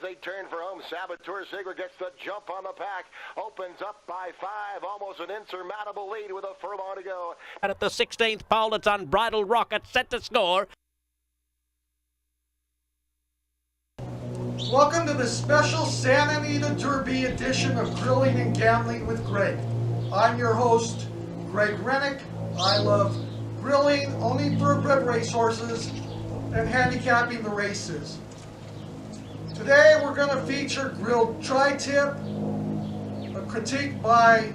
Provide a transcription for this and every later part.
they turn for home. Saboteur Sigler gets the jump on the pack. Opens up by 5. Almost an insurmountable lead with a furlong to go. And at the 16th pole, it's Unbridled Rocket set to score. Welcome to the special Santa Anita Derby edition of Grilling and Gambling with Greg. I'm your host, Greg Renick. I love grilling only thoroughbred racehorses and handicapping the races. Today we're going to feature grilled tri-tip, a critique by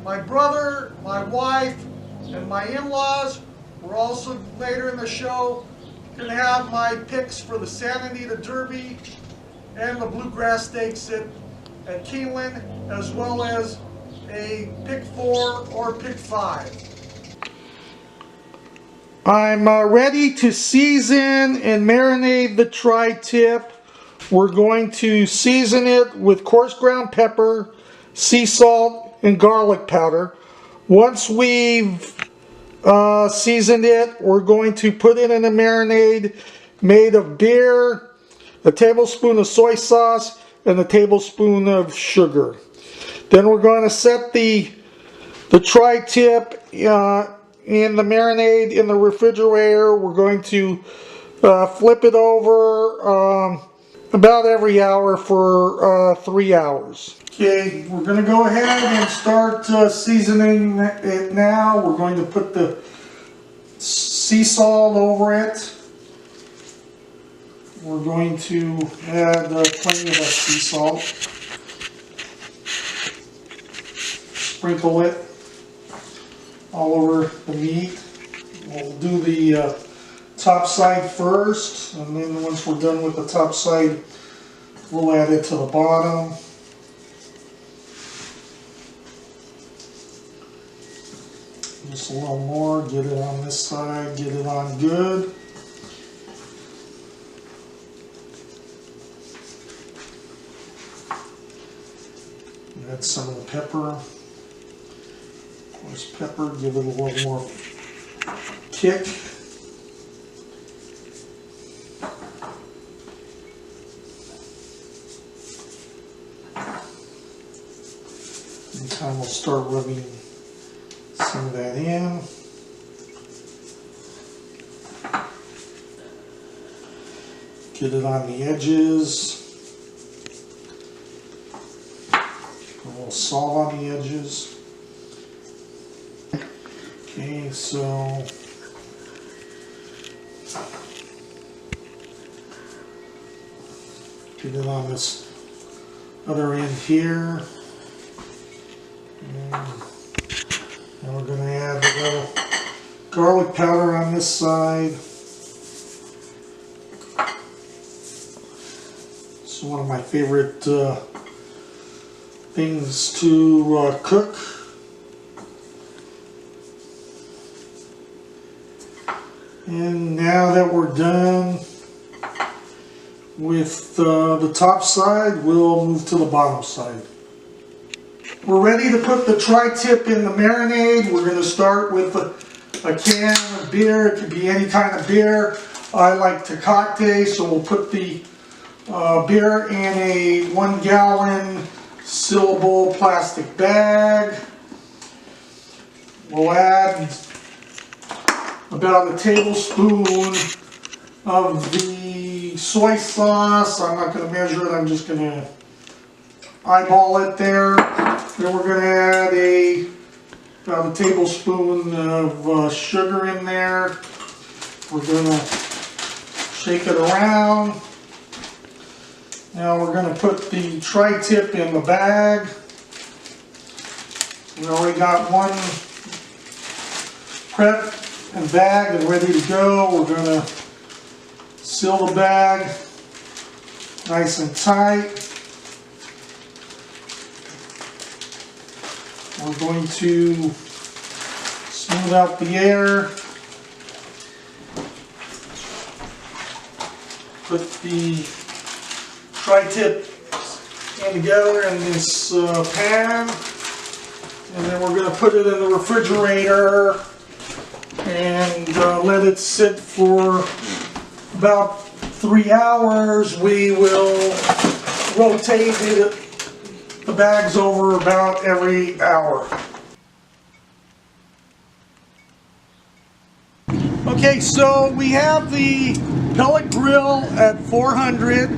my brother, my wife, and my in-laws. We're also later in the show going to have my picks for the Santa Anita Derby and the Bluegrass Stakes at Keeneland, as well as a pick 4 or pick 5. I'm ready to season and marinate the tri-tip. We're going to season it with coarse ground pepper, sea salt, and garlic powder. Once we've seasoned it, we're going to put it in a marinade made of beer, a tablespoon of soy sauce, and a tablespoon of sugar. Then we're going to set the tri-tip in the marinade in the refrigerator. We're going to flip it over about every hour for 3 hours. Okay, we're going to go ahead and start seasoning it now. We're going to put the sea salt over it. We're going to add plenty of that sea salt. Sprinkle it all over the meat. We'll do the top side first, and then once we're done with the top side, we'll add it to the bottom. Just a little more, get it on this side, get it on good. Add some of the pepper. Coarse pepper, give it a little more kick. Meantime, we'll start rubbing some of that in. Get it on the edges. A little salt on the edges. Okay, so get it on this other end here. And we're going to add a little garlic powder on this side. It's one of my favorite things to cook. And now that we're done with the top side, we'll move to the bottom side. We're ready to put the tri-tip in the marinade. We're going to start with a can of beer. It could be any kind of beer. I like Tecate, so we'll put the beer in a 1 gallon sealable plastic bag. We'll add about a tablespoon of the soy sauce. I'm not going to measure it, I'm just going to eyeball it there. Then we're going to add about a tablespoon of sugar in there. We're going to shake it around. Now we're going to put the tri-tip in the bag. We already got one prepped and bagged and ready to go. We're going to seal the bag nice and tight. We're going to smooth out the air. Put the tri-tip together in this pan, and then we're going to put it in the refrigerator and let it sit for about 3 hours. We will rotate the bags over about every hour. Okay, so we have the pellet grill at 400.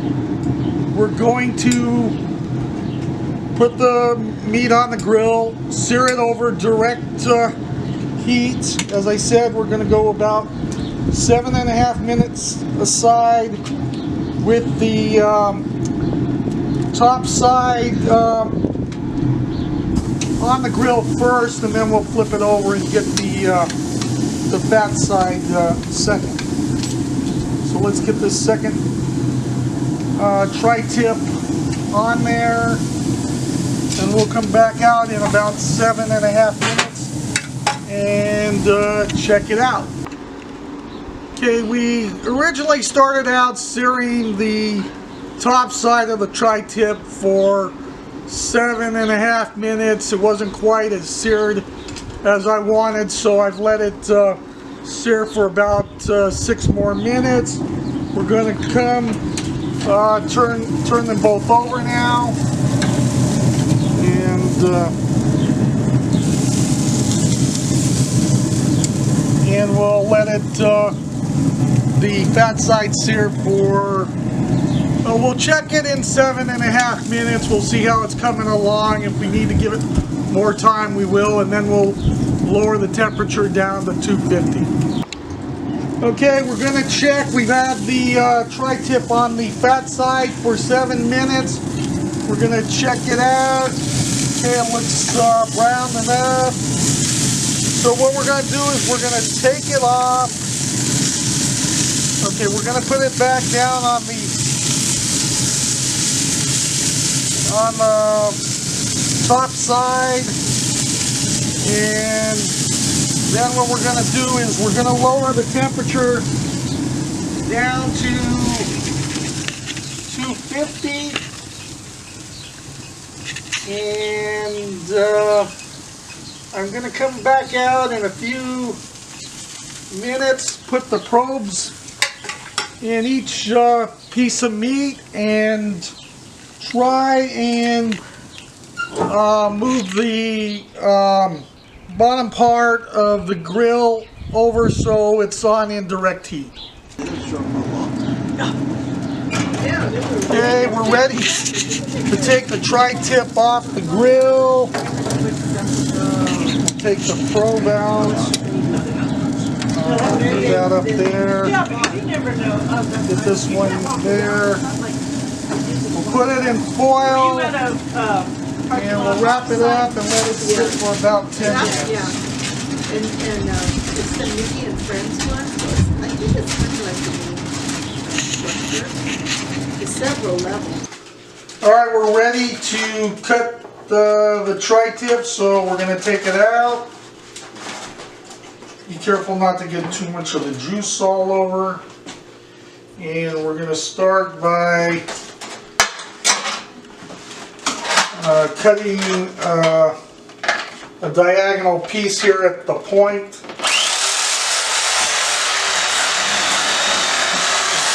We're going to put the meat on the grill, sear it over direct heat. As I said, we're going to go about 7.5 minutes aside with the top side on the grill first, and then we'll flip it over and get the fat side second. So let's get this second tri-tip on there, and we'll come back out in about 7.5 minutes and check it out. Okay, we originally started out searing the top side of the tri-tip for 7.5 minutes. It wasn't quite as seared as I wanted, so I've let it sear for about 6 more minutes. We're going to come turn them both over now, and we'll let it the fat side sear for we'll check it in 7.5 minutes. We'll see how it's coming along. If we need to give it more time, we will, and then we'll lower the temperature down to 250. Okay, we're going to check. We've had the tri-tip on the fat side for 7 minutes. We're going to check it out. Okay, it looks brown enough. So what we're going to do is we're going to take it off. Okay, we're going to put it back down on the top side, and then what we're going to do is we're going to lower the temperature down to 250, and I'm going to come back out in a few minutes, put the probes in each piece of meat, and try and move the bottom part of the grill over so it's on indirect heat. Okay, we're ready to take the tri-tip off the grill. Take the probe out. Put that up there. Get this one there. We'll put it in foil, and we'll wrap it up and let it sit for about 10 minutes. Yeah, and it's the Mickey and Friends one, so I think it's kind of like the main structure. It's several levels. Alright, we're ready to cut the tri-tip, so we're going to take it out. Be careful not to get too much of the juice all over. And we're going to start by cutting a diagonal piece here at the point.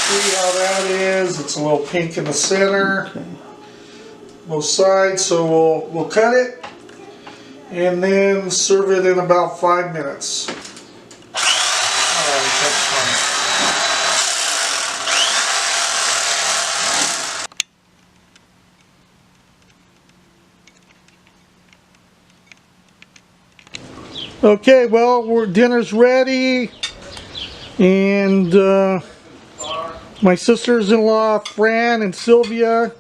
See how that is? It's a little pink in the center, both sides. So we'll cut it and then serve it in about 5 minutes. Okay, well, dinner's ready, and my sisters-in-law Fran and Sylvia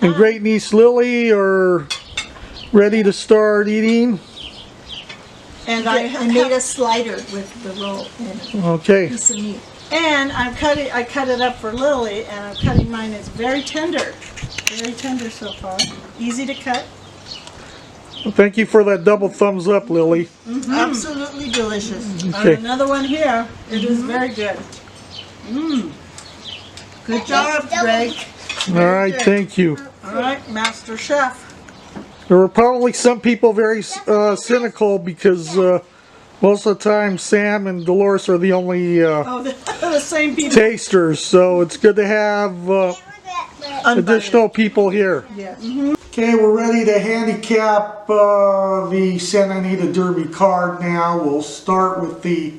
and great niece Lily are ready to start eating. And I made a slider with the roll in it. Okay. Piece of meat. And I cut it up for Lily, and I'm cutting mine. It's very tender so far. Easy to cut. Well, thank you for that double thumbs up, Lily. Absolutely delicious. Okay. Another one here. It is very good. Good job, Greg. All right, thank you. All right, Master Chef. There were probably some people very cynical because most of the time Sam and Dolores are the only The same people. tasters, so it's good to have additional people here. Yes. Okay, we're ready to handicap the Santa Anita Derby card now. We'll start with the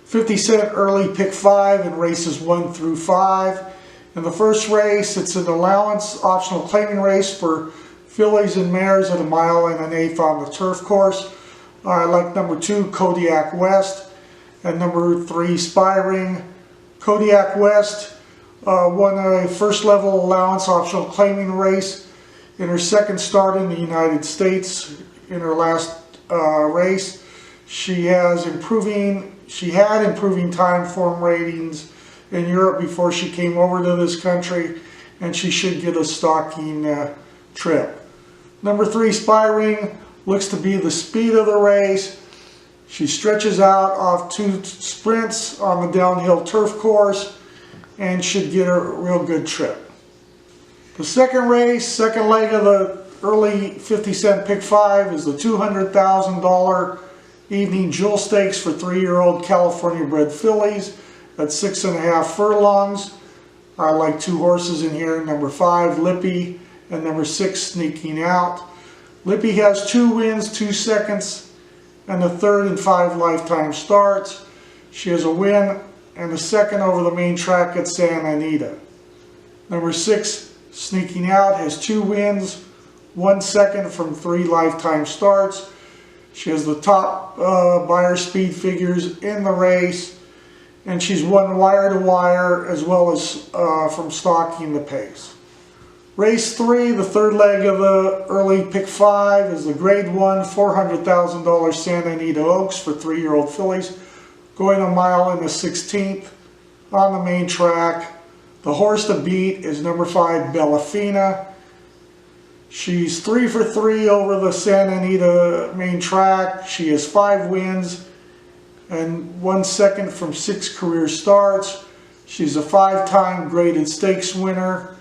50-cent early pick 5 in races 1 through 5. In the first race, it's an allowance optional claiming race for fillies and mares at 1 mile and 1/8 on the turf course. I like number 2, Kodiak West, and number 3, Spyring. Kodiak West won a first level allowance optional claiming race in her second start in the United States. In her last race, she had improving time form ratings in Europe before she came over to this country, and she should get a stocking trip. Number 3, Spyring, looks to be the speed of the race. She stretches out off 2 sprints on the downhill turf course and should get a real good trip. The second race, second leg of the early 50-cent pick 5 is the $200,000 evening jewel stakes for 3-year-old California bred fillies at 6.5 furlongs. I like 2 horses in here, number 5, Lippy, and number 6, Sneaking Out. Lippy has 2 wins, 2 seconds, and a third in 5 lifetime starts. She has a win and a second over the main track at Santa Anita. Number 6, Sneaking Out, has 2 wins, 1 second from 3 lifetime starts. She has the top buyer speed figures in the race, and she's won wire to wire as well as from stalking the pace. Race 3, the third leg of the early pick 5, is the grade 1 $400,000 Santa Anita Oaks for 3-year-old fillies, going 1 mile and 1/16 on the main track. The horse to beat is number 5, Bellafina. She's 3 for 3 over the Santa Anita main track. She has 5 wins and 1 second from 6 career starts. She's a 5-time graded stakes winner.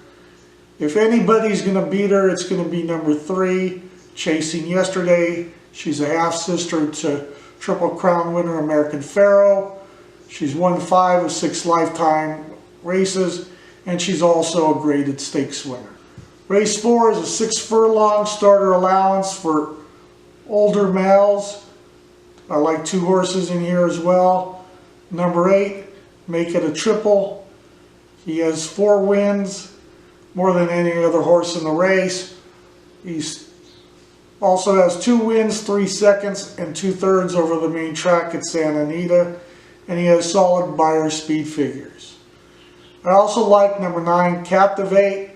If anybody's going to beat her, it's going to be number 3, Chasing Yesterday. She's a half-sister to Triple Crown winner American Pharaoh. She's won 5 of 6 lifetime races, and she's also a graded stakes winner. Race 4 is a 6 furlong starter allowance for older males. I like 2 horses in here as well. Number 8, Make It a Triple. He has 4 wins, more than any other horse in the race. He also has 2 wins, 3 seconds, and 2/3 over the main track at Santa Anita, and he has solid buyer speed figures. I also like number 9, Captivate.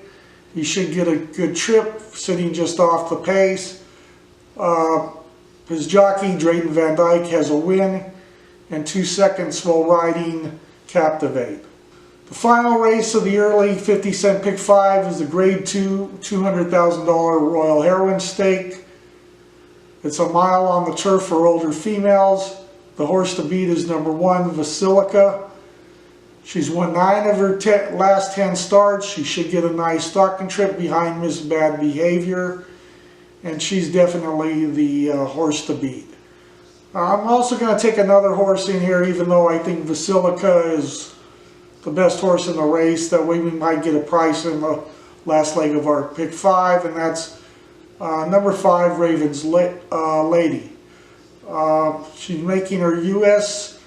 He should get a good trip, sitting just off the pace. His jockey, Drayton Van Dyke, has a win and 2 seconds while riding Captivate. The final race of the early 50-cent pick 5 is the grade 2 $200,000 Royal Heroine Stake. It's 1 mile on the turf for older females. The horse to beat is number 1, Basilica. She's won 9 of her last 10 starts. She should get a nice stocking trip behind Miss Bad Behavior, and she's definitely the horse to beat. I'm also going to take another horse in here, even though I think Basilica is the best horse in the race. That way we might get a price in the last leg of our pick 5, and that's number 5, Raven's Lady. She's making her U.S.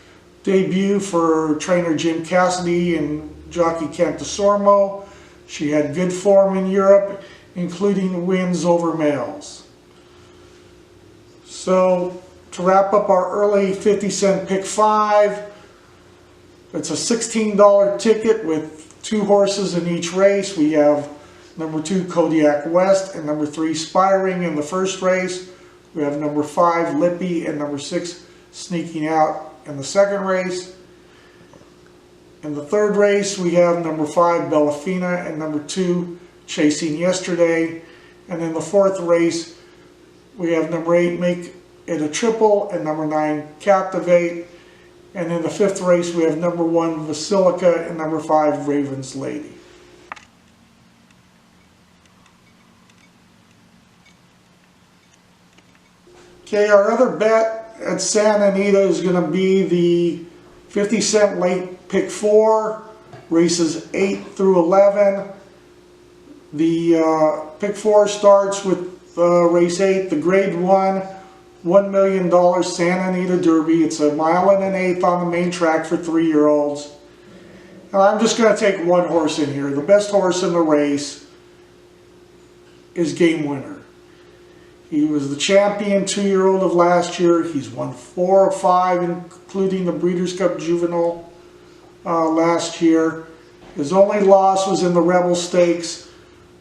debut for trainer Jim Cassidy and jockey Kent DeSormo. She had good form in Europe, including wins over males. So to wrap up our early 50-cent pick 5, it's a $16 ticket with 2 horses in each race. We have number 2, Kodiak West, and number 3, Spyring in the first race. We have number 5, Lippy, and number 6, Sneaking Out in the second race. In the third race, we have number 5, Bellafina, and number 2, Chasing Yesterday. And in the fourth race, we have number 8, Make It a Triple, and number 9, Captivate. And in the fifth race, we have number 1, Basilica, and number 5, Raven's Lady. Okay, our other bet at Santa Anita is going to be the 50-cent late pick 4, races 8 through 11. The pick 4 starts with race 8, the grade 1, $1 million Santa Anita Derby. It's a 1 1/8 on the main track for 3-year-olds. And I'm just going to take one horse in here. The best horse in the race is Game Winner. He was the champion 2-year-old of last year. He's won 4 of 5, including the Breeders' Cup Juvenile last year. His only loss was in the Rebel Stakes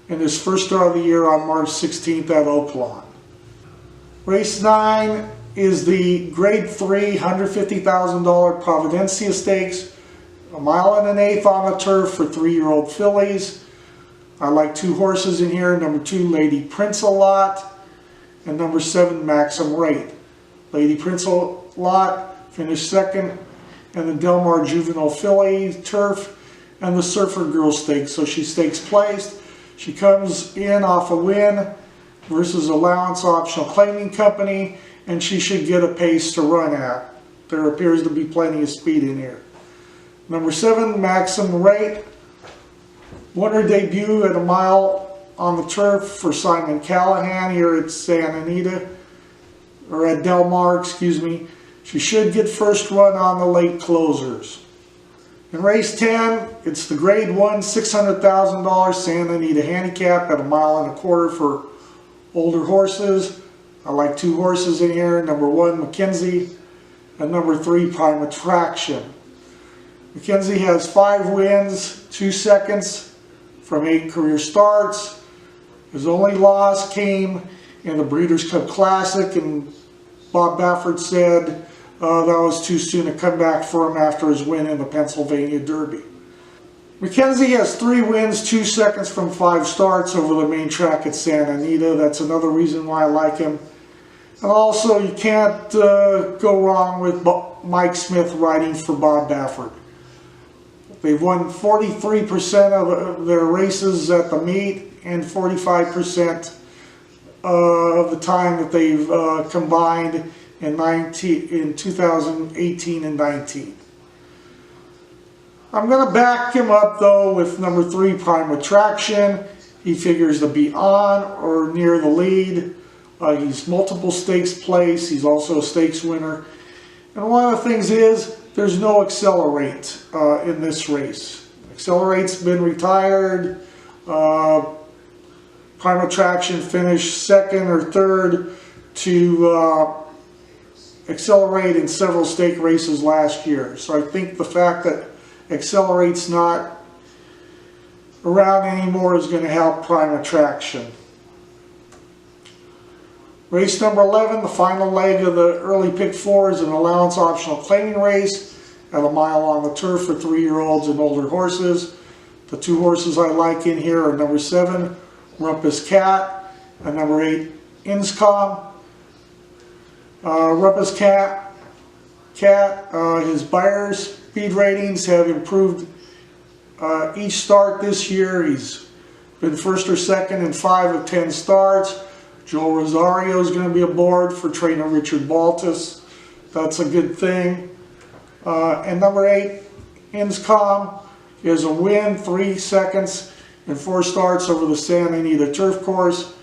in his first start of the year on March 16th at Oaklawn. Race 9 is the grade 3, $150,000 Providencia Stakes. A 1 1/8 on the turf for 3-year-old fillies. I like 2 horses in here. Number 2, Lady Prince-A-Lot, and number 7, Maxim Rate. Lady Prince-A-Lot finished second in the Del Mar Juvenile Filly turf and the Surfer Girl Stakes, so she stakes placed. She comes in off a win versus Allowance Optional Claiming Company, and she should get a pace to run at. There appears to be plenty of speed in here. Number 7, Maxim Rate, won her debut at a mile on the turf for Simon Callahan here at Santa Anita, or at Del Mar, excuse me. She should get first run on the late closers. In race 10, it's the grade 1, $600,000 Santa Anita Handicap at a 1.25 miles for older horses. I like 2 horses in here, number 1, Mackenzie, and number 3, Prime Attraction. Mackenzie has 5 wins, 2 seconds from 8 career starts. His only loss came in the Breeders' Cup Classic, and Bob Baffert said that was too soon a comeback for him after his win in the Pennsylvania Derby. Mackenzie has 3 wins, 2 seconds from 5 starts over the main track at Santa Anita. That's another reason why I like him. And also, you can't go wrong with Mike Smith riding for Bob Baffert. They've won 43% of their races at the meet and 45% of the time that they've combined in 2018 and 19. I'm going to back him up though with number 3, Prime Attraction. He figures to be on or near the lead. He's multiple stakes place. He's also a stakes winner. And one of the things is there's no Accelerate in this race. Accelerate's been retired. Prime Attraction finished second or third to Accelerate in several stake races last year. So I think the fact that Accelerate's not around anymore is going to help Prime Attraction. Race number 11, the final leg of the early pick 4, is an allowance optional claiming race at a mile on the turf for 3-year-olds and older horses. The 2 horses I like in here are number 7, Rumpus Cat, and number 8, Inscom. Rumpus Cat, his buyer's speed ratings have improved each start this year. He's been first or second in 5 of 10 starts. Joel Rosario is going to be aboard for trainer Richard Baltus. That's a good thing. And number 8, Inscom, is a win, 3 seconds in 4 starts over the Santa Anita turf course.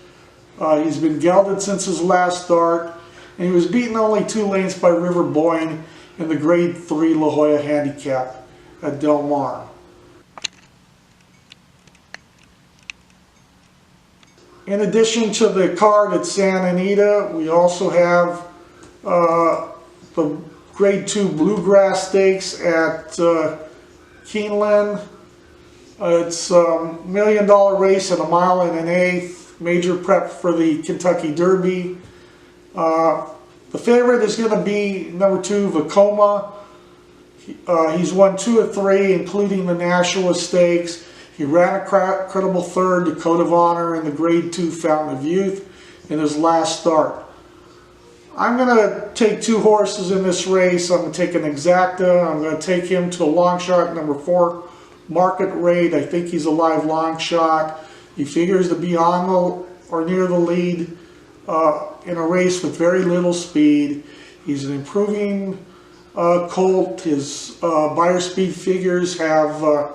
He's been gelded since his last start, and he was beaten only 2 lengths by River Boyne in the grade 3 La Jolla Handicap at Del Mar. In addition to the card at Santa Anita, we also have the grade 2 Bluegrass Stakes at Keeneland. It's a $1 million race at a 1 1/8, major prep for the Kentucky Derby. The favorite is going to be number 2, Vekoma. He's won 2 of 3, including the Nashua Stakes. He ran a credible third to Code of Honor in the grade 2 Fountain of Youth in his last start. I'm going to take 2 horses in this race. I'm going to take an Exacta. I'm going to take him to a long shot, number 4, Market Rate. I think he's a live long shot. He figures to be on the or near the lead in a race with very little speed. He's an improving colt. His buyer speed figures have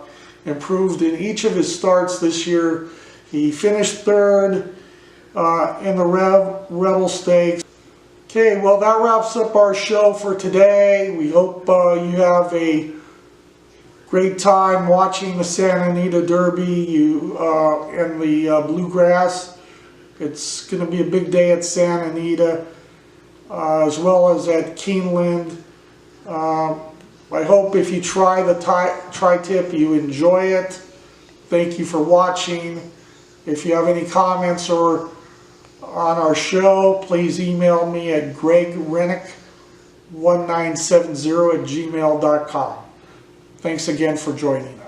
improved in each of his starts this year. He finished third in the Rebel Stakes. Okay, well, that wraps up our show for today. We hope you have a great time watching the Santa Anita Derby and the Bluegrass. It's going to be a big day at Santa Anita, as well as at Keeneland. I hope if you try the tri-tip, you enjoy it. Thank you for watching. If you have any comments or on our show, please email me at gregrenick1970@gmail.com. Thanks again for joining.